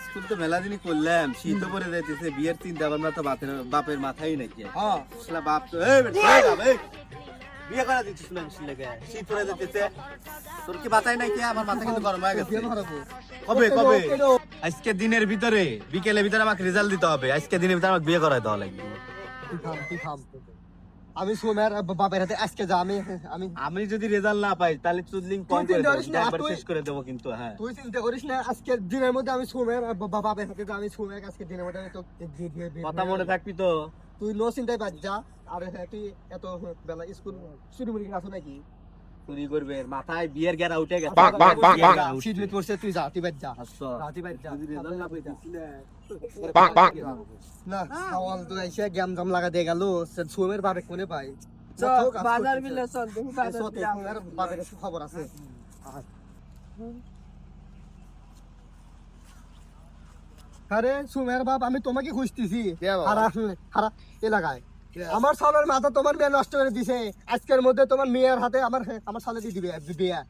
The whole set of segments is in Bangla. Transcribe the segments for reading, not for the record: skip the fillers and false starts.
স্কুল তো মেলা দিনই করলাম, শীত পরে যাইতেছে, বিয়ের চিন্তা ভাবনা তো বাপের মাথায় নাকি। হ্যাঁ শালা বাপ তো এই বাপ এই বিয়ে করা দিচ্ছিস না বেশি লাগে, শীত পরে যাইতেছে, তোর কি মাথায় নাকি? আমার মাথা কিন্তু গরম হয়ে গেছে। কবে কবে? আজকে দিনের ভিতরে, বিকেলের ভিতরে আমাকে রেজাল্ট দিতে হবে। আজকে দিনের ভিতরে আমাকে বিয়ে করাই দেওয়া লাগবে। তুই থাম। আমি সোমের বাপের হাতে আজকে যা আমি যদি রেজাল্ট না পাই তাহলে চুদলিং পয়েন্ট করে দেব, একবার শেষ করে দেব কিন্তু। হ্যাঁ তুই চিন্তা করিস না, আজকের দিনের মধ্যে আমি সোমের বাপের হাতে যা, আমি সোমের আজকে দিনের মধ্যে আমি তো কথা মনে থাকবি তো? তুই নো চিন্তায় বাদ যা। আর হ্যাঁ তুই এত বেলা স্কুল শুরু করি আসো নাকি? চুরি করবে, মাথায় বিয়ের গেরা উঠে গেছে। শীত মিট করছে, তুই যা, তুই বাদ যা। আচ্ছা তুই বাদ যা। যদি রেজাল্ট না পাইতিস না সওয়াল তো এসে গ্যাম জাম লাগা দিয়ে গেল, সোমের বাপে কোনে পাই? বাজার বিলে চল, দেখি বাজার বিলে সোমের বাপের কাছে খবর আছে। আরে সুমের বাপ, আমি তোমাকে খুঁজতেছি হারা এলাকায়। আমার সালের মাথা তোমার মেয়ে নষ্ট করে দিছে, আজকের মধ্যে তোমার মেয়ের হাতে আমার সালে দিয়ে দিবে বিয়ে।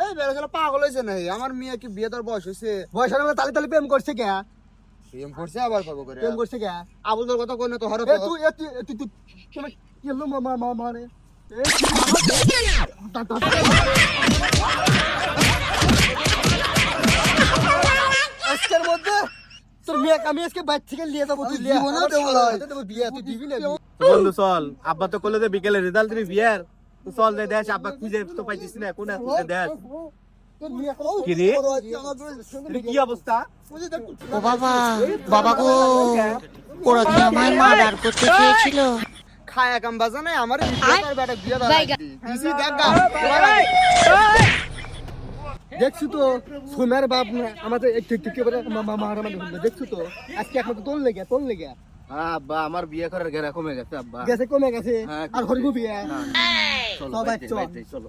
এই বেড়া পাগল হয়েছে না, আমার মেয়ে কি বিয়ে দেওয়ার বয়স হয়েছে? বয়স হলে তালে তালে প্রেম করছে কে? প্রেম করছে আবার পাবো করে। প্রেম করছে কে? আবুল তোর কথা কই না তো হরে এ তুই তুমি কেলো মামা মারে আজকের মধ্যে তোর মেয়ে আমি আজকে বাইরে থেকে নিয়ে যাবো, তুই লিয়ে জীবনেও দেবো না। বিয়ে তুই দিবি না? বন্ধু চল, আব্বা তো কলে যে বিকেলে রেজাল্ট দিবি বিয়ের, তো চল যাই দেখ আব্বা খুঁজে তো পাইছিস না, কোন খুঁজে দেখ। কি রে? এটা কি অবস্থা? ও বাবা, বাবা গো, ওরা কি আমায় মার্ডার করতে চেয়েছিল? খায়া কাম বাজা নাই আমার বিয়ে দেখছো তো সোনার বাপ না আমাদের একটু মারামারি হলো, দেখছো তো আজকে একমাত্র তোর লেগে আব্বা আমার বিয়ে করার গেরা কমে গেছে আব্বা। গেছে, কমে গেছে। হ্যাঁ, আর হরিব বিয়ে চলো সবাই বাইতে, চল। বাইতে, চলো।